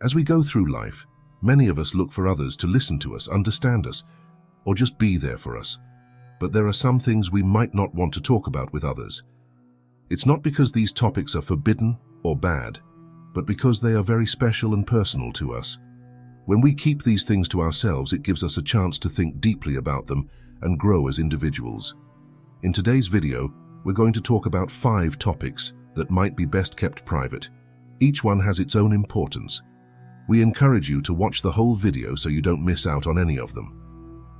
As we go through life, many of us look for others to listen to us, understand us, or just be there for us. But there are some things we might not want to talk about with others. It's not because these topics are forbidden or bad, but because they are very special and personal to us. When we keep these things to ourselves, it gives us a chance to think deeply about them and grow as individuals. In today's video, we're going to talk about 5 topics that might be best kept private. Each one has its own importance. We encourage you to watch the whole video so you don't miss out on any of them.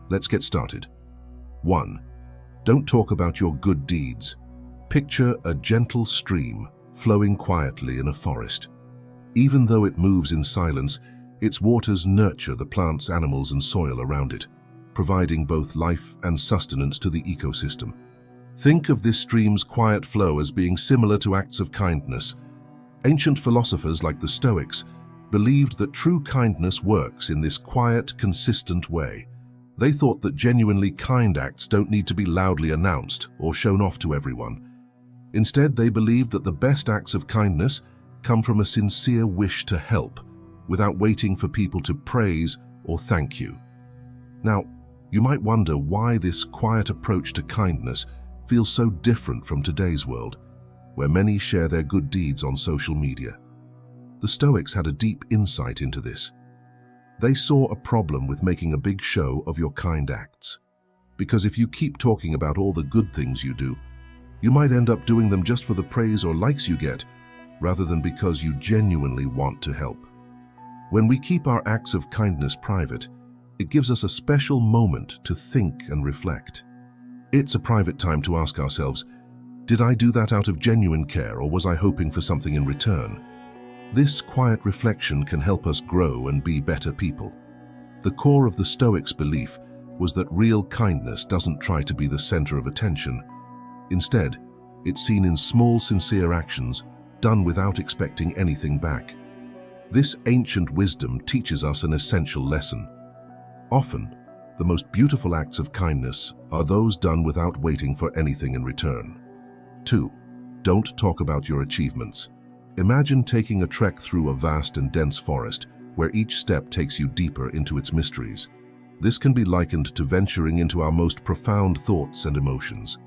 Let's get started. 1. Don't talk about your good deeds. Picture a gentle stream flowing quietly in a forest. Even though it moves in silence, its waters nurture the plants, animals, and soil around it, providing both life and sustenance to the ecosystem. Think of this stream's quiet flow as being similar to acts of kindness. Ancient philosophers like the Stoics believed that true kindness works in this quiet, consistent way. They thought that genuinely kind acts don't need to be loudly announced or shown off to everyone. Instead, they believed that the best acts of kindness come from a sincere wish to help, without waiting for people to praise or thank you. Now, you might wonder why this quiet approach to kindness feels so different from today's world, where many share their good deeds on social media. The Stoics had a deep insight into this. They saw a problem with making a big show of your kind acts. Because if you keep talking about all the good things you do, you might end up doing them just for the praise or likes you get, rather than because you genuinely want to help. When we keep our acts of kindness private, it gives us a special moment to think and reflect. It's a private time to ask ourselves, did I do that out of genuine care, or was I hoping for something in return? This quiet reflection can help us grow and be better people. The core of the Stoics' belief was that real kindness doesn't try to be the center of attention. Instead, it's seen in small, sincere actions done without expecting anything back. This ancient wisdom teaches us an essential lesson. Often, the most beautiful acts of kindness are those done without waiting for anything in return. 2. Don't talk about your achievements. Imagine taking a trek through a vast and dense forest where each step takes you deeper into its mysteries. This can be likened to venturing into our most profound thoughts and emotions.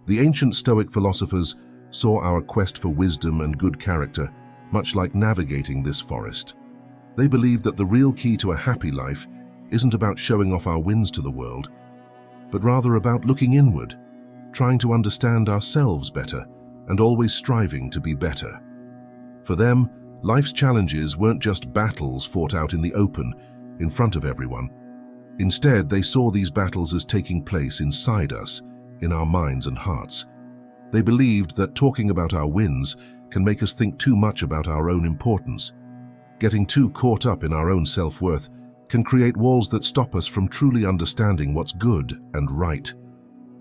The ancient Stoic philosophers saw our quest for wisdom and good character much like navigating this forest. They believed that the real key to a happy life isn't about showing off our wins to the world, but rather about looking inward, trying to understand ourselves better, and always striving to be better. For them, life's challenges weren't just battles fought out in the open, in front of everyone. Instead, they saw these battles as taking place inside us, in our minds and hearts. They believed that talking about our wins can make us think too much about our own importance. Getting too caught up in our own self-worth can create walls that stop us from truly understanding what's good and right.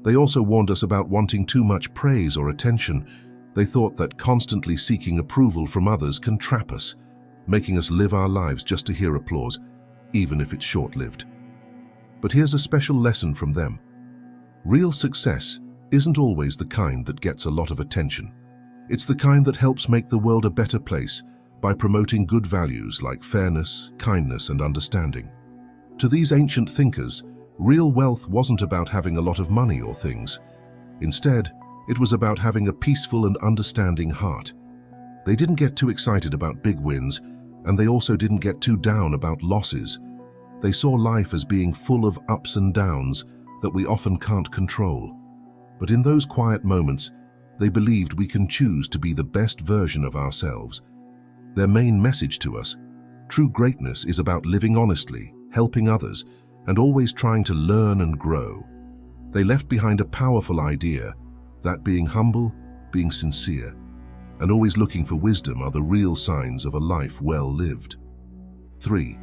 They also warned us about wanting too much praise or attention. They thought that constantly seeking approval from others can trap us, making us live our lives just to hear applause, even if it's short-lived. But here's a special lesson from them. Real success isn't always the kind that gets a lot of attention. It's the kind that helps make the world a better place by promoting good values like fairness, kindness, and understanding. To these ancient thinkers, real wealth wasn't about having a lot of money or things. Instead, it was about having a peaceful and understanding heart. They didn't get too excited about big wins, and they also didn't get too down about losses. They saw life as being full of ups and downs that we often can't control. But in those quiet moments, they believed we can choose to be the best version of ourselves. Their main message to us, true greatness is about living honestly, helping others, and always trying to learn and grow. They left behind a powerful idea that being humble, being sincere, and always looking for wisdom are the real signs of a life well lived. 3.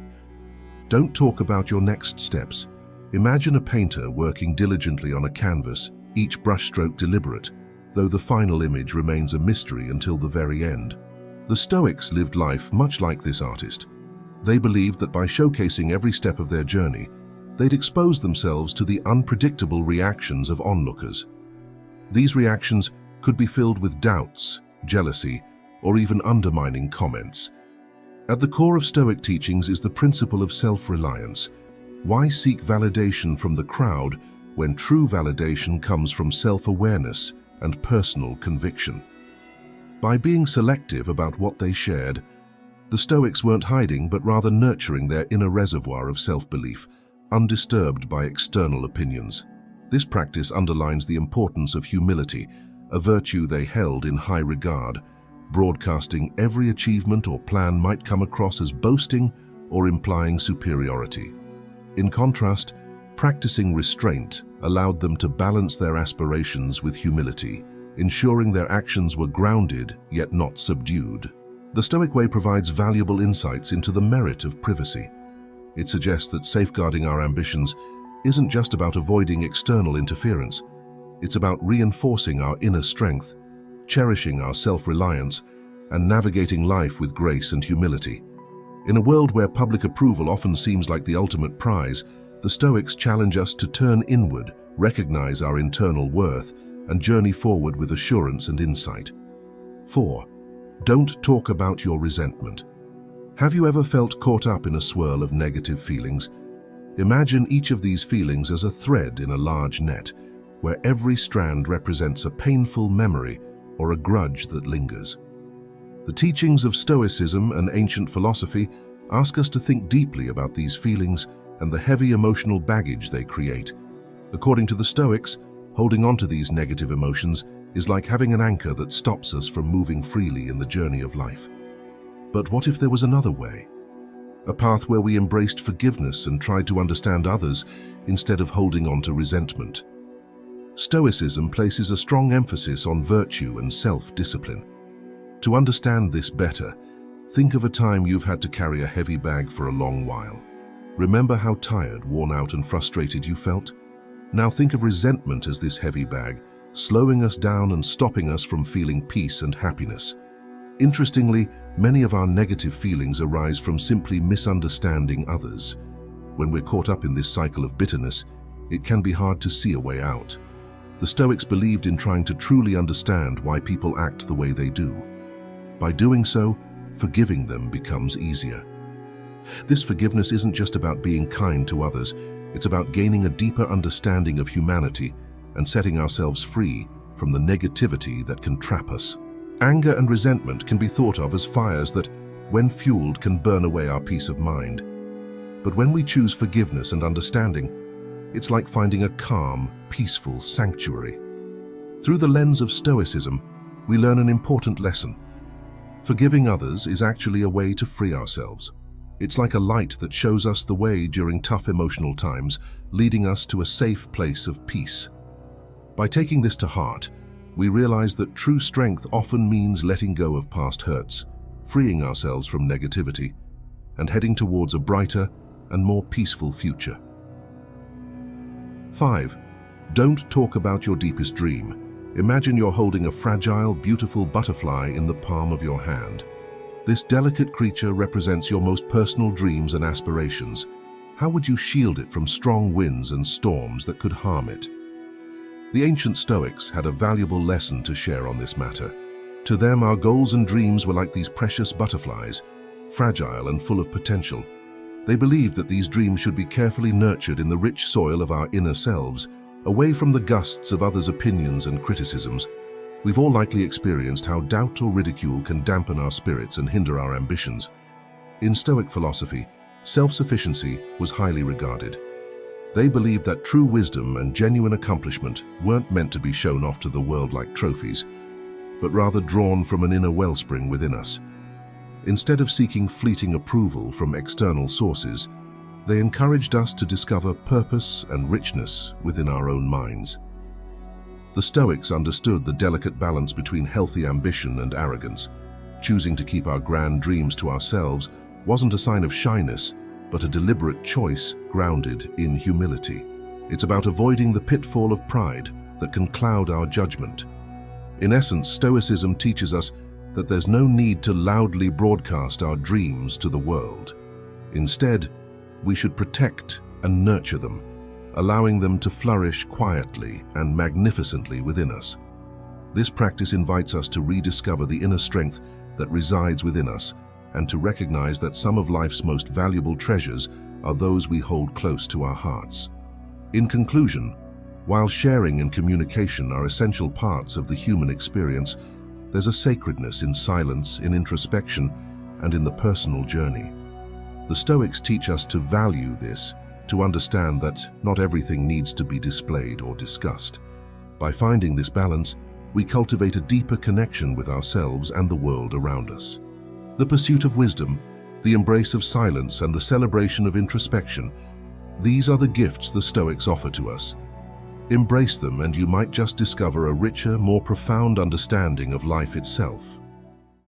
Don't talk about your next steps. Imagine a painter working diligently on a canvas, each brushstroke deliberate, though the final image remains a mystery until the very end. The Stoics lived life much like this artist. They believed that by showcasing every step of their journey, they'd expose themselves to the unpredictable reactions of onlookers. These reactions could be filled with doubts, jealousy, or even undermining comments. At the core of Stoic teachings is the principle of self-reliance. Why seek validation from the crowd when true validation comes from self-awareness and personal conviction? By being selective about what they shared, the Stoics weren't hiding but rather nurturing their inner reservoir of self-belief, undisturbed by external opinions. This practice underlines the importance of humility, a virtue they held in high regard. Broadcasting every achievement or plan might come across as boasting or implying superiority. In contrast, practicing restraint allowed them to balance their aspirations with humility, ensuring their actions were grounded yet not subdued. The Stoic way provides valuable insights into the merit of privacy. It suggests that safeguarding our ambitions isn't just about avoiding external interference. It's about reinforcing our inner strength, cherishing our self-reliance, and navigating life with grace and humility. In a world where public approval often seems like the ultimate prize, the Stoics challenge us to turn inward, recognize our internal worth, and journey forward with assurance and insight. 4. Don't talk about your resentment. Have you ever felt caught up in a swirl of negative feelings? Imagine each of these feelings as a thread in a large net, where every strand represents a painful memory or a grudge that lingers. The teachings of Stoicism and ancient philosophy ask us to think deeply about these feelings and the heavy emotional baggage they create. According to the Stoics, holding on to these negative emotions is like having an anchor that stops us from moving freely in the journey of life. But what if there was another way? A path where we embraced forgiveness and tried to understand others instead of holding on to resentment. Stoicism places a strong emphasis on virtue and self-discipline. To understand this better, think of a time you've had to carry a heavy bag for a long while. Remember how tired, worn out, and frustrated you felt? Now think of resentment as this heavy bag, slowing us down and stopping us from feeling peace and happiness. Interestingly, many of our negative feelings arise from simply misunderstanding others. When we're caught up in this cycle of bitterness, it can be hard to see a way out. The Stoics believed in trying to truly understand why people act the way they do. By doing so, forgiving them becomes easier. This forgiveness isn't just about being kind to others, it's about gaining a deeper understanding of humanity and setting ourselves free from the negativity that can trap us. Anger and resentment can be thought of as fires that, when fueled, can burn away our peace of mind. But when we choose forgiveness and understanding, it's like finding a calm, peaceful sanctuary. Through the lens of Stoicism, we learn an important lesson. Forgiving others is actually a way to free ourselves. It's like a light that shows us the way during tough emotional times, leading us to a safe place of peace. By taking this to heart, we realize that true strength often means letting go of past hurts, freeing ourselves from negativity, and heading towards a brighter and more peaceful future. 5. Don't talk about your deepest dream. Imagine you're holding a fragile, beautiful butterfly in the palm of your hand. This delicate creature represents your most personal dreams and aspirations. How would you shield it from strong winds and storms that could harm it? The ancient Stoics had a valuable lesson to share on this matter. To them, our goals and dreams were like these precious butterflies, fragile and full of potential. They believed that these dreams should be carefully nurtured in the rich soil of our inner selves, away from the gusts of others' opinions and criticisms. We've all likely experienced how doubt or ridicule can dampen our spirits and hinder our ambitions. In Stoic philosophy, self-sufficiency was highly regarded. They believed that true wisdom and genuine accomplishment weren't meant to be shown off to the world like trophies, but rather drawn from an inner wellspring within us. Instead of seeking fleeting approval from external sources, they encouraged us to discover purpose and richness within our own minds. The Stoics understood the delicate balance between healthy ambition and arrogance. Choosing to keep our grand dreams to ourselves wasn't a sign of shyness, but a deliberate choice grounded in humility. It's about avoiding the pitfall of pride that can cloud our judgment. In essence, Stoicism teaches us that there's no need to loudly broadcast our dreams to the world. Instead, we should protect and nurture them, allowing them to flourish quietly and magnificently within us. This practice invites us to rediscover the inner strength that resides within us and to recognize that some of life's most valuable treasures are those we hold close to our hearts. In conclusion, while sharing and communication are essential parts of the human experience, there's a sacredness in silence, in introspection, and in the personal journey. The Stoics teach us to value this, to understand that not everything needs to be displayed or discussed. By finding this balance, we cultivate a deeper connection with ourselves and the world around us. The pursuit of wisdom, the embrace of silence, and the celebration of introspection, these are the gifts the Stoics offer to us. Embrace them and you might just discover a richer, more profound understanding of life itself.